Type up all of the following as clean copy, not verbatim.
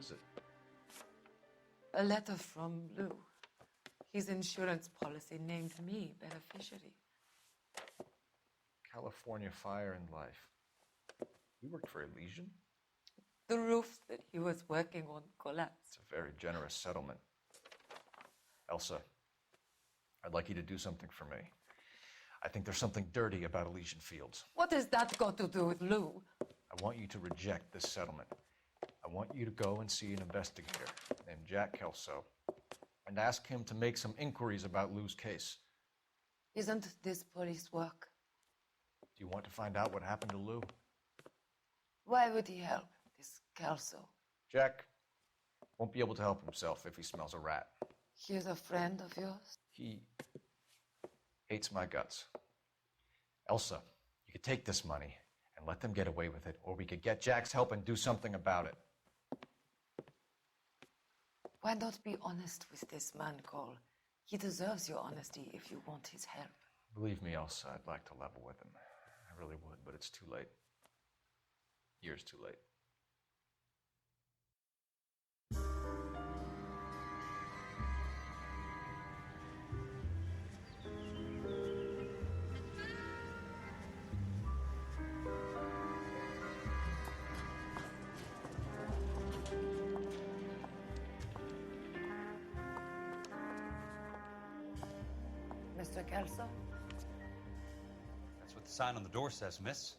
is it? A letter from Lou. His insurance policy named me beneficiary. California Fire and Life. You worked for Elysian? The roofs that he was working on collapsed. It's a very generous settlement. Elsa, I'd like you to do something for me. I think there's something dirty about Elysian Fields. What has that got to do with Lou? I want you to reject this settlement. I want you to go and see an investigator named Jack Kelso and ask him to make some inquiries about Lou's case. Isn't this police work? Do you want to find out what happened to Lou? Why would he help, this Kelso? Jack won't be able to help himself if he smells a rat. He's a friend of yours? He hates my guts. Elsa, you could take this money and let them get away with it, or we could get Jack's help and do something about it. Why not be honest with this man, Cole? He deserves your honesty if you want his help. Believe me, Elsa, I'd like to level with him. I really would, but it's too late. Years too late. Mr. Kelso? That's what the sign on the door says, miss.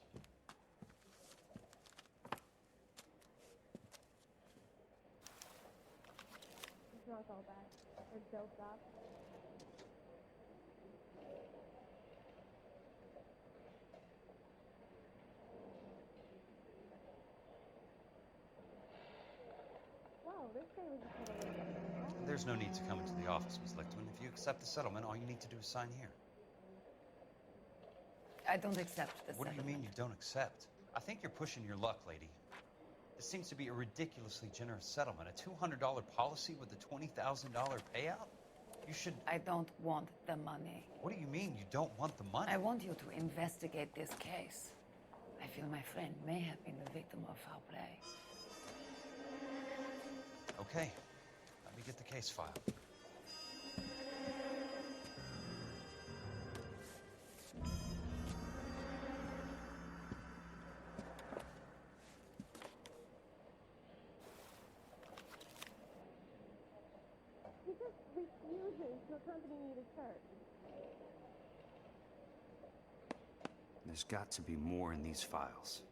It's not all bad. They're doped up. Wow, this guy was just totally... There's no need to come into the office, Miss Lichtman. If you accept the settlement, all you need to do is sign here. I don't accept this. What do you mean you don't accept? I think you're pushing your luck, lady. This seems to be a ridiculously generous settlement. A $200 policy with a $20,000 payout? You should... I don't want the money. What do you mean you don't want the money? I want you to investigate this case. I feel my friend may have been the victim of foul play. Okay. Let me get the case file. He just refuses to accompany me to church. There's got to be more in these files.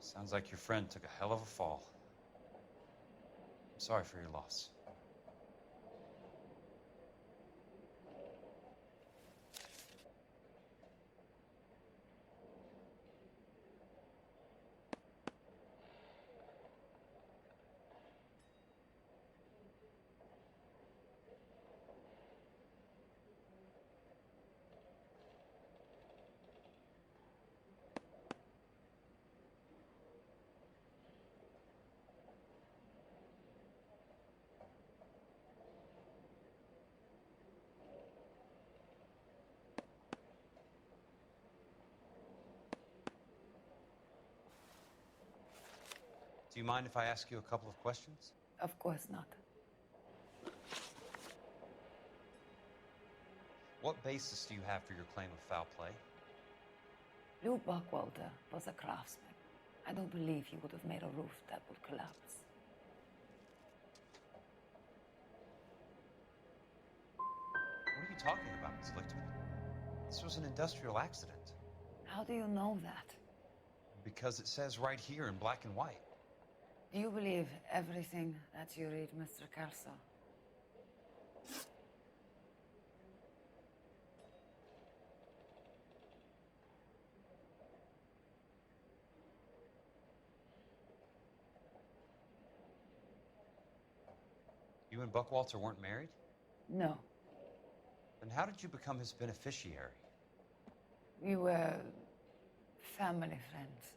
Sounds like your friend took a hell of a fall. I'm sorry for your loss. Do you mind if I ask you a couple of questions? Of course not. What basis do you have for your claim of foul play? Lou Buckwalter was a craftsman. I don't believe he would have made a roof that would collapse. What are you talking about, Ms. Lichtman? This was an industrial accident. How do you know that? Because it says right here in black and white. Do you believe everything that you read, Mr. Kelso? You and Buckwalter weren't married? No. Then how did you become his beneficiary? We were family friends.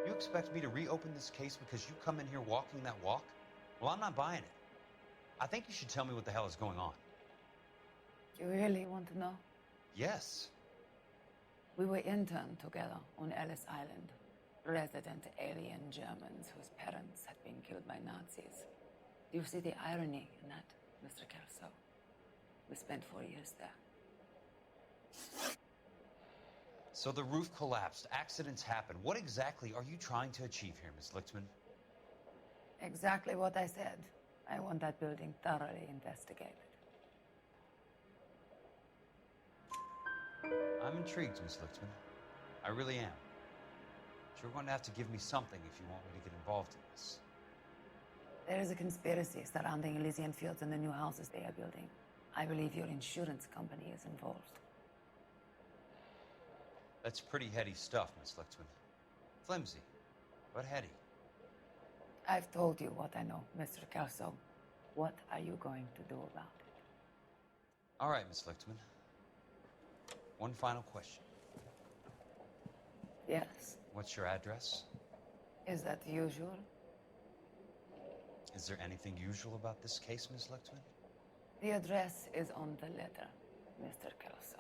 You expect me to reopen this case because you come in here walking that walk? Well, I'm not buying it. I think you should tell me what the hell is going on. You really want to know? Yes. We were interned together on Ellis Island, resident alien Germans whose parents had been killed by Nazis. Do you see the irony in that, Mr. Kelso? We spent 4 years there. So the roof collapsed, accidents happen. What exactly are you trying to achieve here, Miss Lichtman? Exactly what I said. I want that building thoroughly investigated. I'm intrigued, Miss Lichtman. I really am. But you're going to have to give me something if you want me to get involved in this. There is a conspiracy surrounding Elysian Fields and the new houses they are building. I believe your insurance company is involved. That's pretty heady stuff, Miss Lichtman. Flimsy, but heady. I've told you what I know, Mr. Kelso. What are you going to do about it? All right, Miss Lichtman. One final question. Yes. What's your address? Is that usual? Is there anything usual about this case, Miss Lichtman? The address is on the letter, Mr. Kelso.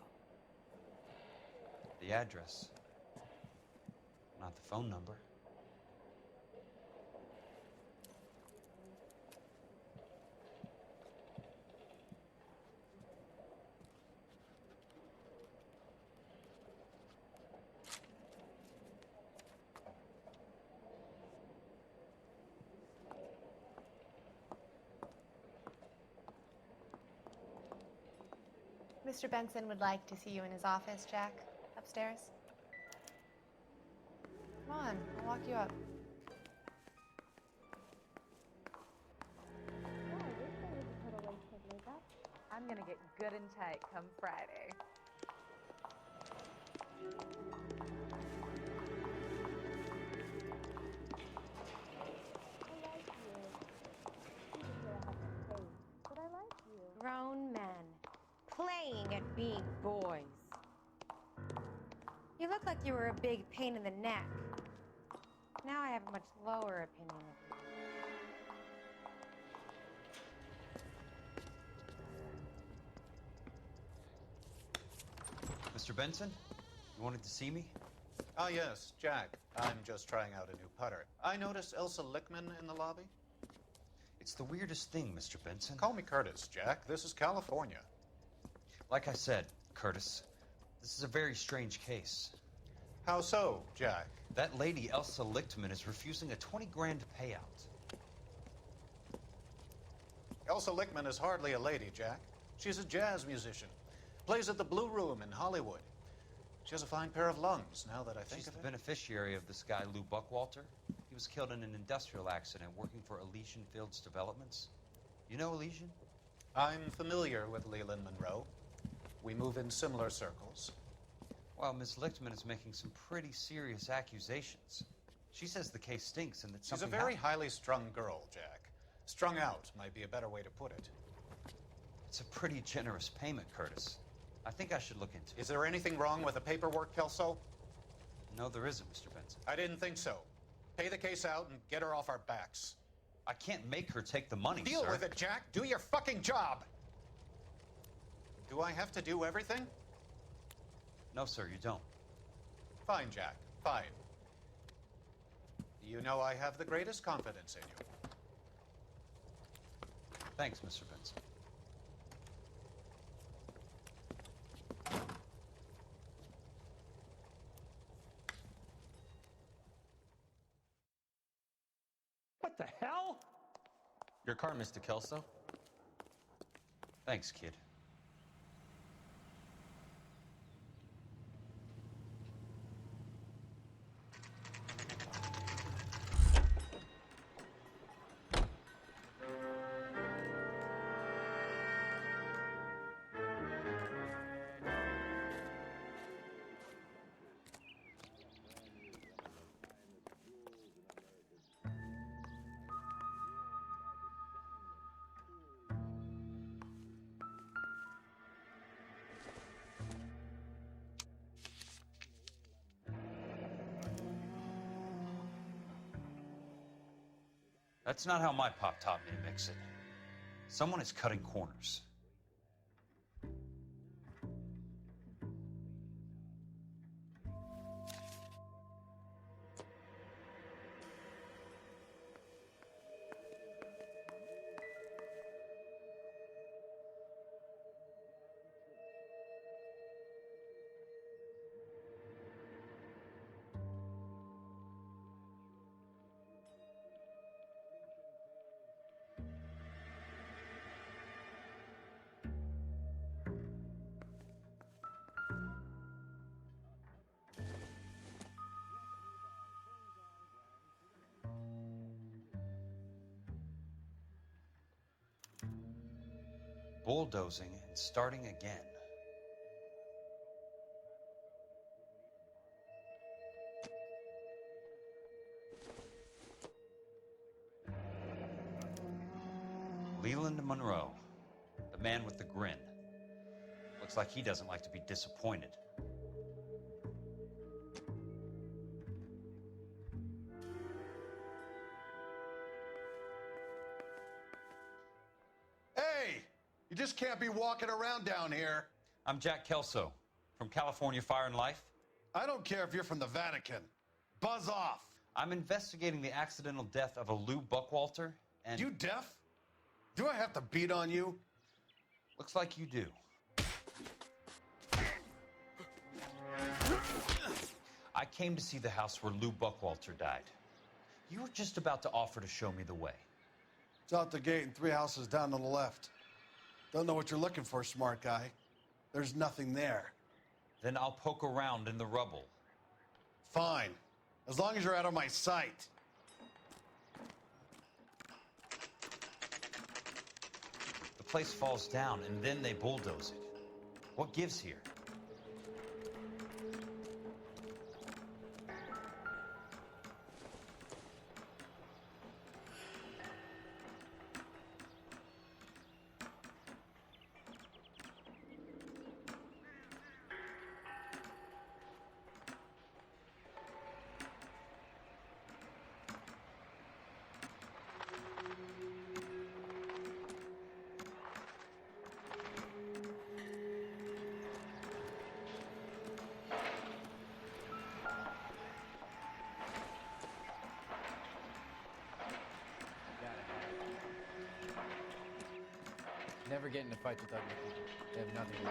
The address, not the phone number. Mr. Benson would like to see you in his office, Jack. Upstairs. Come on, I'll walk you up. Yeah, this thing is a total waste of makeup. I'm gonna get good and tight come Friday. I like you. Even though I have to pay, but I like you. Grown men playing at being boys. You look like you were a big pain in the neck. Now I have a much lower opinion of you. Mr. Benson, you wanted to see me? Ah, yes, Jack. I'm just trying out a new putter. I noticed Elsa Lichtman in the lobby. It's the weirdest thing, Mr. Benson. Call me Curtis, Jack. This is California. Like I said, Curtis, this is a very strange case. How so, Jack? That lady, Elsa Lichtman, is refusing a 20 grand payout. Elsa Lichtman is hardly a lady, Jack. She's a jazz musician. Plays at the Blue Room in Hollywood. She has a fine pair of lungs, now that I think She's of the it. beneficiary of this guy, Lou Buckwalter. He was killed in an industrial accident working for Elysian Fields Developments. You know Elysian? I'm familiar with Leland Monroe. We move in similar circles. Well, Miss Lichtman is making some pretty serious accusations. She says the case stinks and that She's a something very happened. highly strung girl, Jack. Strung out might be a better way to put it. It's a pretty generous payment, Curtis. I think I should look into it. Is there anything wrong with the paperwork, Kelso? No, there isn't, Mr. Benson. I didn't think so. Pay the case out and get her off our backs. I can't make her take the money, Deal sir. with it, Jack. Do your fucking job. Do I have to do everything? No, sir, you don't. Fine, Jack. Fine. You know I have the greatest confidence in you. Thanks, Mr. Benson. What the hell? Your car, Mr. Kelso. Thanks, kid. That's not how my pop taught me to mix it. Someone is cutting corners. Bulldozing and starting again. Leland Monroe, the man with the grin. Looks like he doesn't like to be disappointed. Hey! You just can't be walking around down here. I'm Jack Kelso, from California Fire and Life. I don't care if you're from the Vatican. Buzz off. I'm investigating the accidental death of a Lou Buckwalter, and... You deaf? Do I have to beat on you? Looks like you do. I came to see the house where Lou Buckwalter died. You were just about to offer to show me the way. It's out the gate and 3 houses down to the left. Don't know what you're looking for, smart guy. There's nothing there. Then I'll poke around in the rubble. Fine. As long as you're out of my sight. The place falls down, and then they bulldoze it. What gives here? Never get into fights with ugly people. They have nothing to do.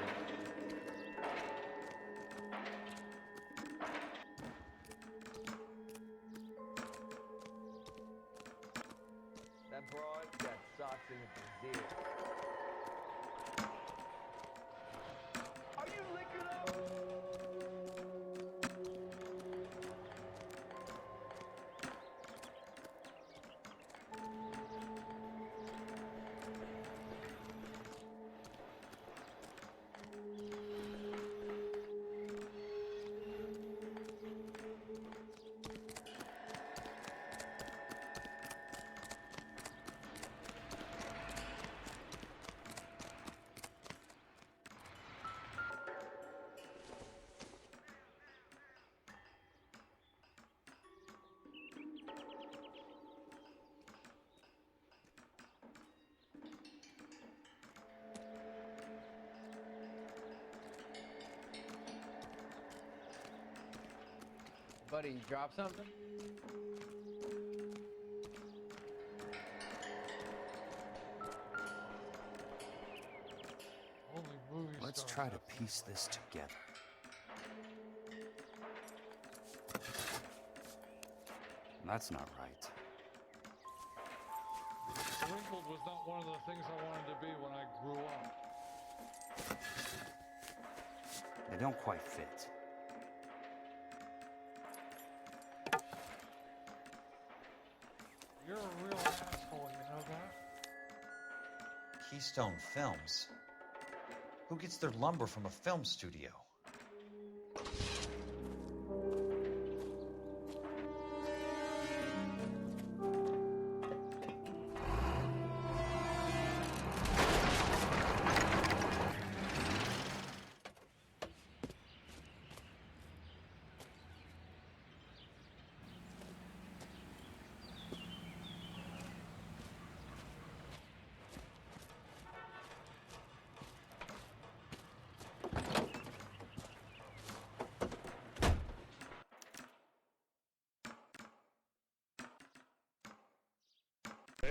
That broad got socks in its ear. Are you licking up? Buddy, you drop something? Let's try to piece this together. That's not right. Sprinkled was not one of the things I wanted to be when I grew up. They don't quite fit. You're a real asshole, you know that? Keystone Films? Who gets their lumber from a film studio?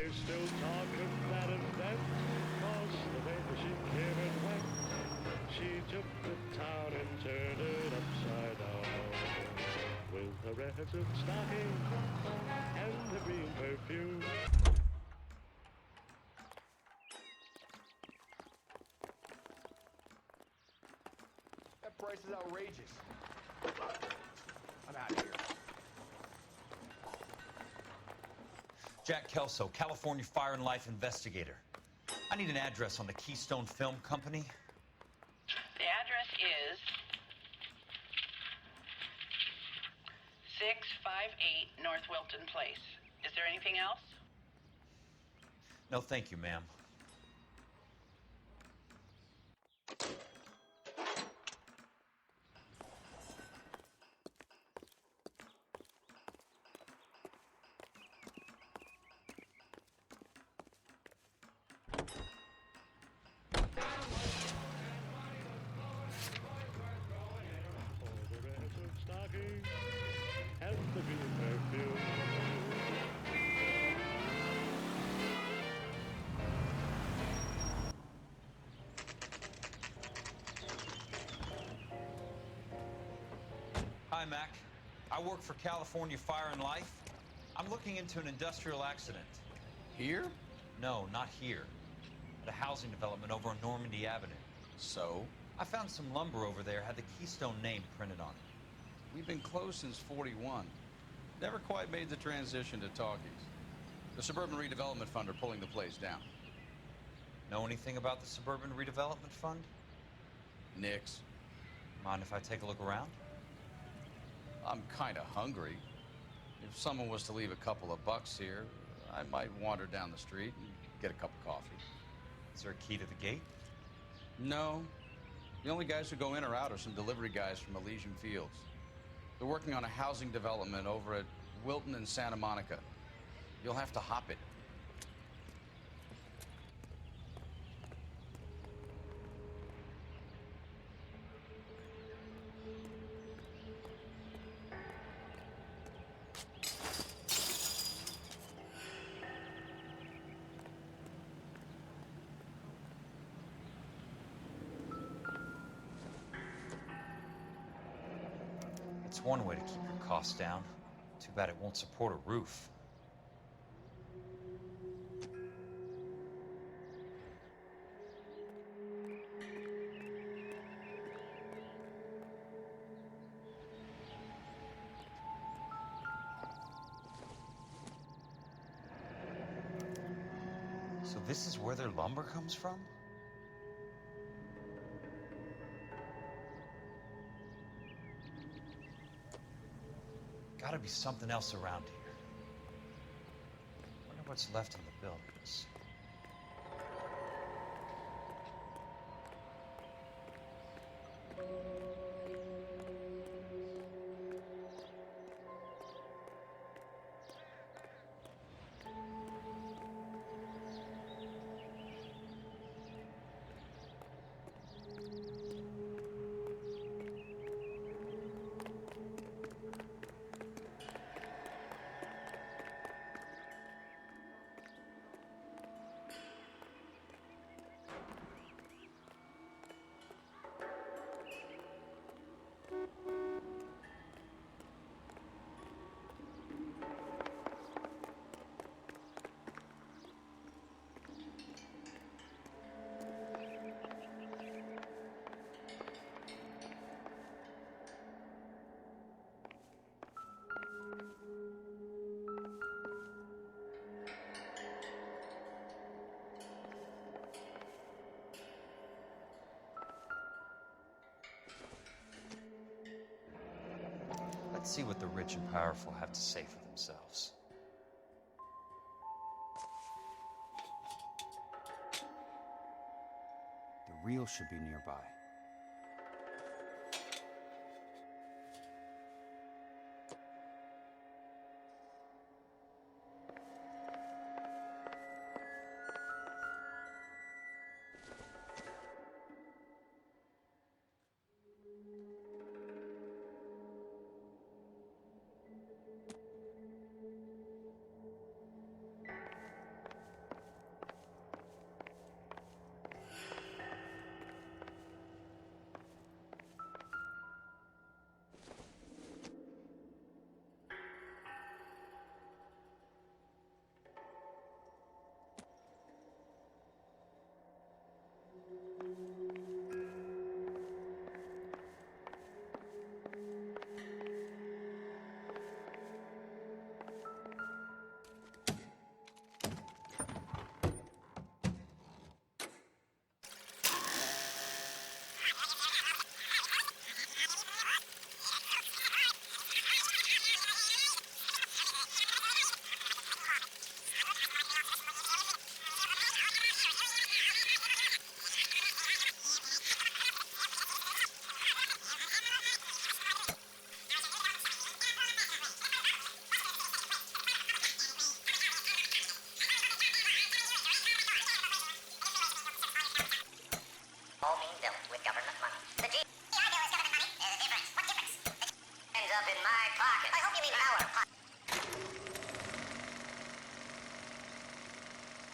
They still talk of that event, 'cause the way that she came and went, she took the town and turned it upside down. With her red silk stocking and the green perfume. That price is outrageous. I'm out of here. Jack Kelso, California Fire and Life investigator. I need an address on the Keystone Film Company. The address is 658 North Wilton Place. Is there anything else? No, thank you, ma'am. And the green perfume. Hi, Mac. I work for California Fire and Life. I'm looking into an industrial accident. Here? No, not here. At a housing development over on Normandy Avenue. So? I found some lumber over there, had the Keystone name printed on it. We've been closed since 41. Never quite made the transition to talkies. The Suburban Redevelopment Fund are pulling the place down. Know anything about the Suburban Redevelopment Fund? Nix. Mind if I take a look around? I'm kind of hungry. If someone was to leave a couple of bucks here, I might wander down the street and get a cup of coffee. Is there a key to the gate? No. The only guys who go in or out are some delivery guys from Elysian Fields. They're working on a housing development over at Wilton and Santa Monica. You'll have to hop it. It's one way to keep your costs down. Too bad it won't support a roof. So this is where their lumber comes from? Gotta be something else around here. Wonder what's left in the buildings. Let's see what the rich and powerful have to say for themselves. The reel should be nearby.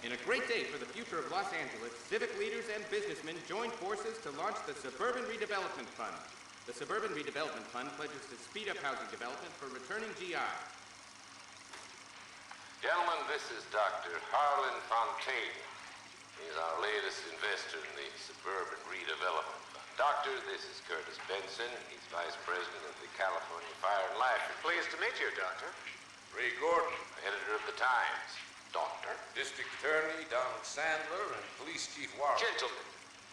In a great day for the future of Los Angeles, civic leaders and businessmen joined forces to launch the Suburban Redevelopment Fund. The Suburban Redevelopment Fund pledges to speed up housing development for returning GIs. Gentlemen, this is Dr. Harlan Fontaine. He's our latest investor in the Suburban Redevelopment Fund. Doctor, this is Curtis Benson. He's Vice President of the California Fire and Life. Pleased to meet you, Doctor. Ray Gordon, editor of the Times. Doctor. District Attorney Donald Sandler and Police Chief Warren. Gentlemen,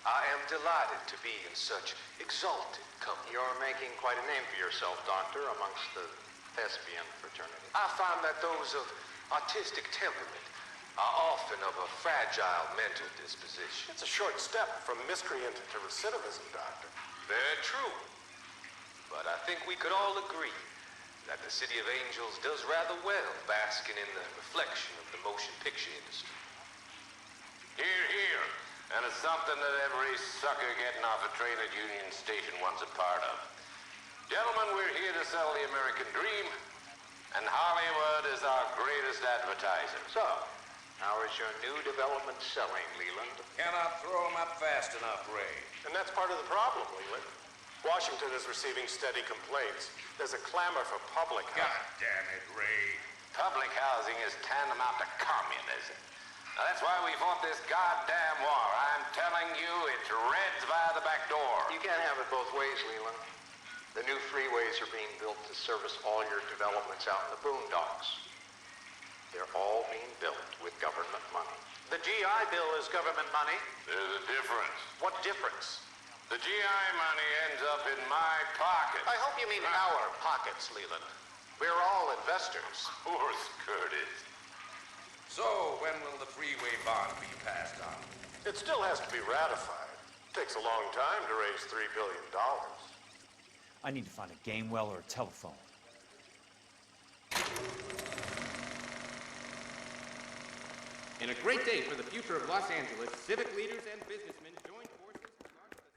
I am delighted to be in such exalted company. You're making quite a name for yourself, Doctor, amongst the thespian fraternity. I find that those of artistic temperament are often of a fragile mental disposition. It's a short step from miscreant to recidivism, Doctor. Very true. But I think we could all agree that the City of Angels does rather well basking in the reflection of the motion picture industry. Hear, hear. And it's something that every sucker getting off a train at Union Station wants a part of. Gentlemen, we're here to sell the American dream, and Hollywood is our greatest advertiser. So, how is your new development selling, Leland? Cannot throw them up fast enough, Ray. And that's part of the problem, Leland. Washington is receiving steady complaints. There's a clamor for public housing. God damn it, Ray. Public housing is tantamount to communism. Now, that's why we fought this goddamn war. I'm telling you, it's Reds via the back door. You can't have it both ways, Leland. The new freeways are being built to service all your developments out in the boondocks. They're all being built with government money. The GI Bill is government money. There's a difference. What difference? The GI money ends up in my pocket. I hope you mean our pockets, Leland. We're all investors. Of course, Curtis. So, when will the freeway bond be passed on? It still has to be ratified. It takes a long time to raise $3 billion. I need to find a game well or a telephone. In a great day for the future of Los Angeles, civic leaders and businessmen joined forces to launch the...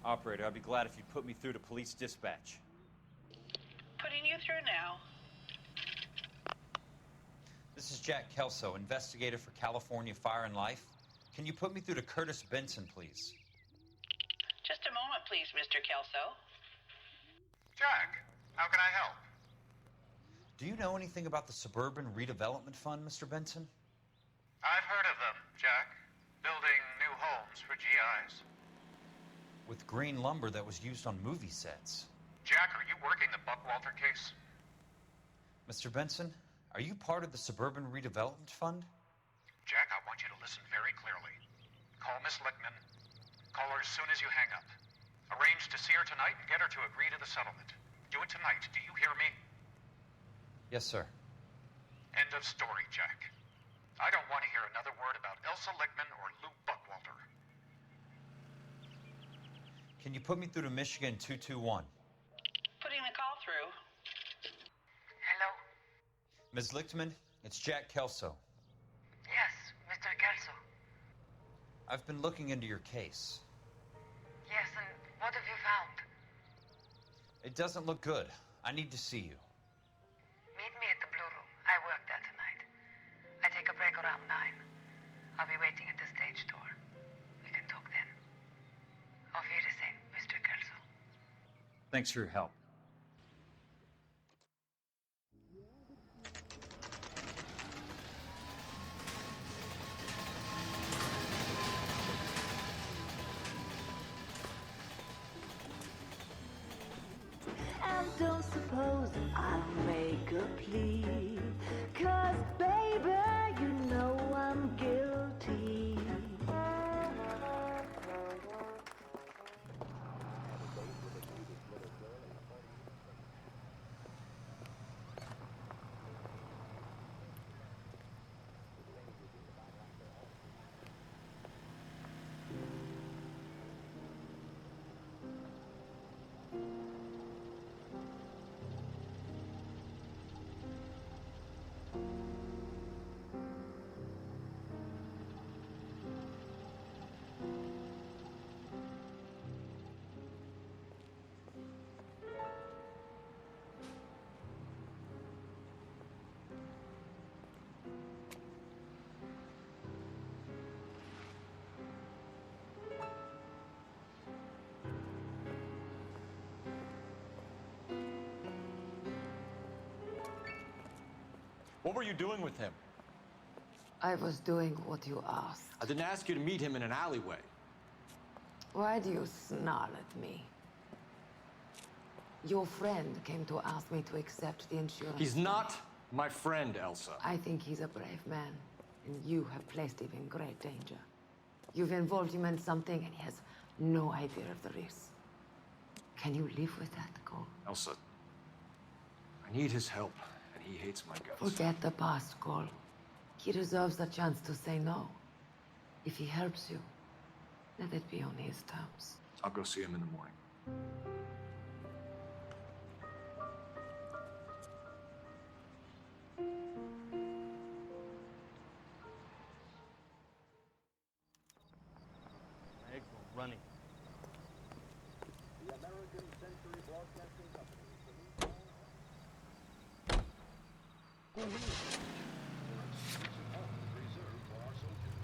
Operator, I'd be glad if you'd put me through to police dispatch. Putting you through now. This is Jack Kelso, investigator for California Fire and Life. Can you put me through to Curtis Benson, please? Just a moment, please, Mr. Kelso. Jack, how can I help? Do you know anything about the Suburban Redevelopment Fund, Mr. Benson? I've heard of them, Jack. Building new homes for GIs. With green lumber that was used on movie sets. Jack, are you working the Buckwalter case? Mr. Benson, are you part of the Suburban Redevelopment Fund? Jack, I want you to listen very clearly. Call Miss Lickman. Call her as soon as you hang up. Arrange to see her tonight and get her to agree to the settlement. Do it tonight. Do you hear me? Yes, sir. End of story, Jack. I don't want to hear another word about Elsa Lickman or Lou Buckwalter. Can you put me through to Michigan 221? Putting the call through. Hello? Ms. Lichtman, it's Jack Kelso. Yes, Mr. Kelso. I've been looking into your case. Yes, and what have you found? It doesn't look good. I need to see you. Meet me at the Blue Room. I work there tonight. I take a break around 9. I'll be waiting at the stage door. We can talk then. Auf Wiedersehen, Mr. Kelso. Thanks for your help. And don't suppose I'll make a plea, 'cause baby, you know I'm guilty. What were you doing with him? I was doing what you asked. I didn't ask you to meet him in an alleyway. Why do you snarl at me? Your friend came to ask me to accept the insurance. He's not my friend, Elsa. I think he's a brave man, and you have placed him in great danger. You've involved him in something, and he has no idea of the risk. Can you live with that, Cole? Elsa, I need his help, and he hates my guts. Forget the past, Cole. He deserves the chance to say no. If he helps you, let it be on his terms. I'll go see him in the morning. Eggs were running. The American Century Broadcasting Company. Reserved for our soldiers.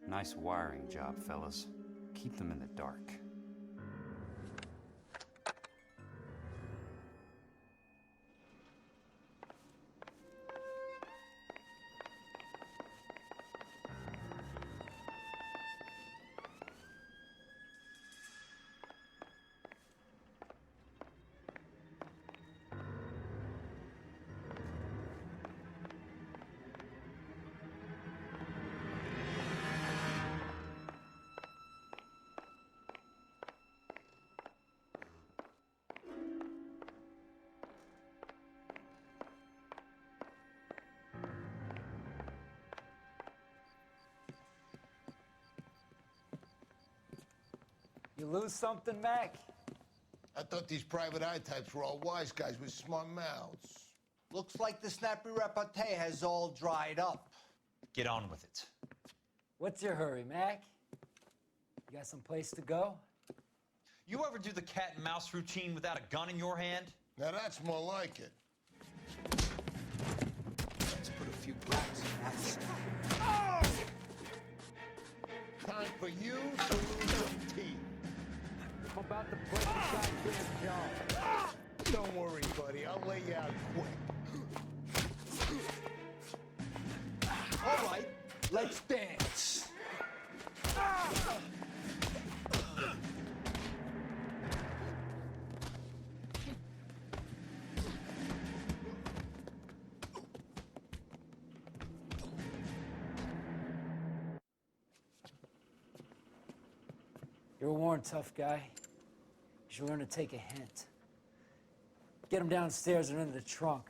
Nice wiring job, fellas. Keep them in the dark. You lose something, Mac? I thought these private eye types were all wise guys with smart mouths. Looks like the snappy repartee has all dried up. Get on with it. What's your hurry, Mac? You got some place to go? You ever do the cat and mouse routine without a gun in your hand? Now that's more like it. Let's put a few bullets in that stuff. Time for you to lose some teeth. I'm about to break the goddamn jaw. Don't worry, buddy. I'll lay you out quick. All right, let's dance. You're a worn, tough guy. You should learn to take a hint. Get him downstairs and into the trunk.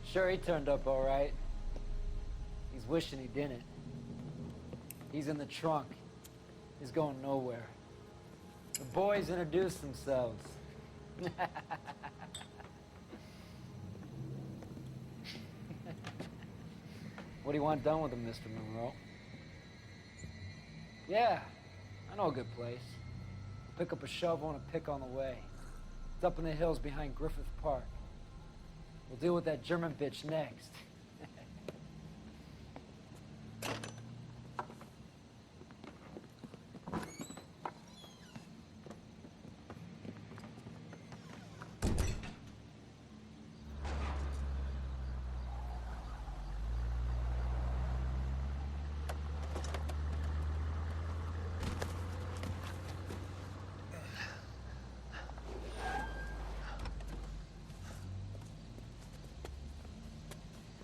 Sure, he turned up all right. He's wishing he didn't. He's in the trunk. He's going nowhere. The boys introduced themselves. What do you want done with him, Mr. Monroe? Yeah, I know a good place. Pick up a shovel and a pick on the way. It's up in the hills behind Griffith Park. We'll deal with that German bitch next.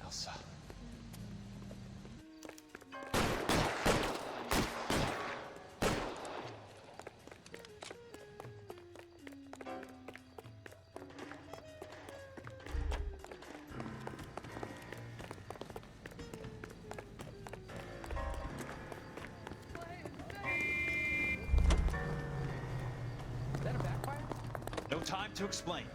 Elsa. Is that a backfire? No time to explain.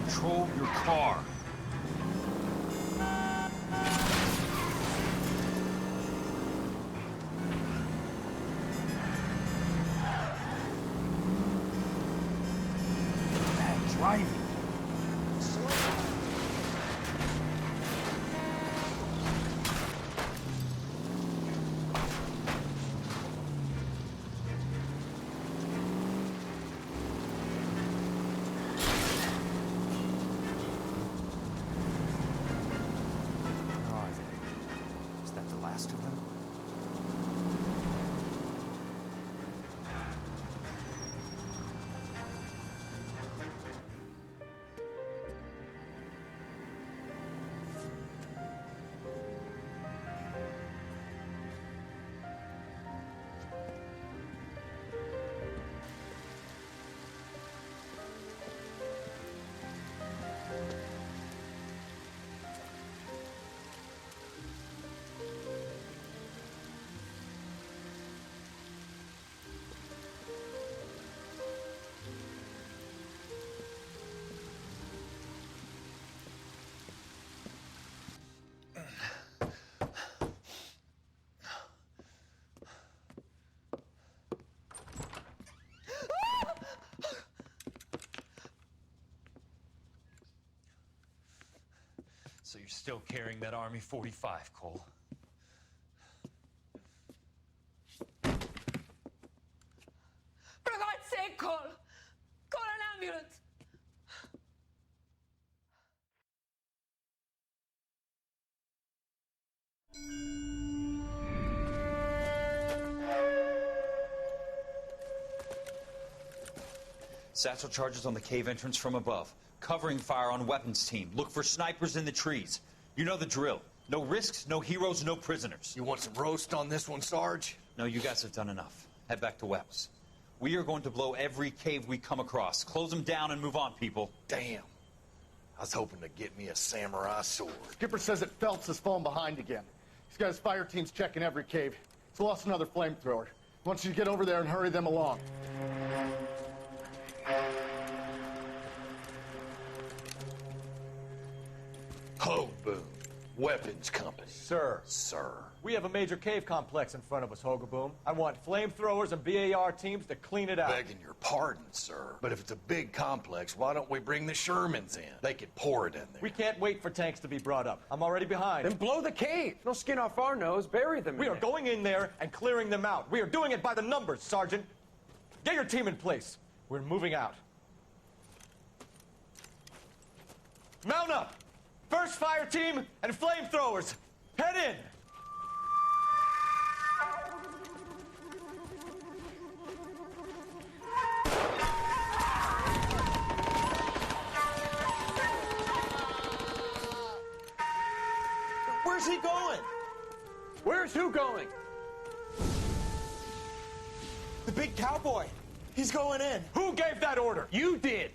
Control your car. Bad driving. Is that the last of them? So you're still carrying that Army 45, Cole? For God's sake, Cole! Call an ambulance! Satchel charges on the cave entrance from above. Covering fire on weapons team. Look for snipers in the trees. You know the drill. No risks, no heroes, no prisoners. You want some roast on this one, Sarge? No, you guys have done enough. Head back to Webb's. We are going to blow every cave we come across. Close them down and move on, people. Damn. I was hoping to get me a samurai sword. Skipper says that Phelps has fallen behind again. He's got his fire teams checking every cave. He's lost another flamethrower. He wants you to get over there and hurry them along. Ho, boom. Weapons compass. Sir. Sir. We have a major cave complex in front of us, Hogaboom. I want flamethrowers and BAR teams to clean it out. Begging your pardon, sir. But if it's a big complex, why don't we bring the Shermans in? They could pour it in there. We can't wait for tanks to be brought up. I'm already behind. Then blow the cave. No skin off our nose. Bury them. We are going in there and clearing them out. We are doing it by the numbers, Sergeant. Get your team in place. We're moving out. Mount up! First fire team and flamethrowers. Head in! Where's who going? The big cowboy. He's going in. Who gave that order? You did.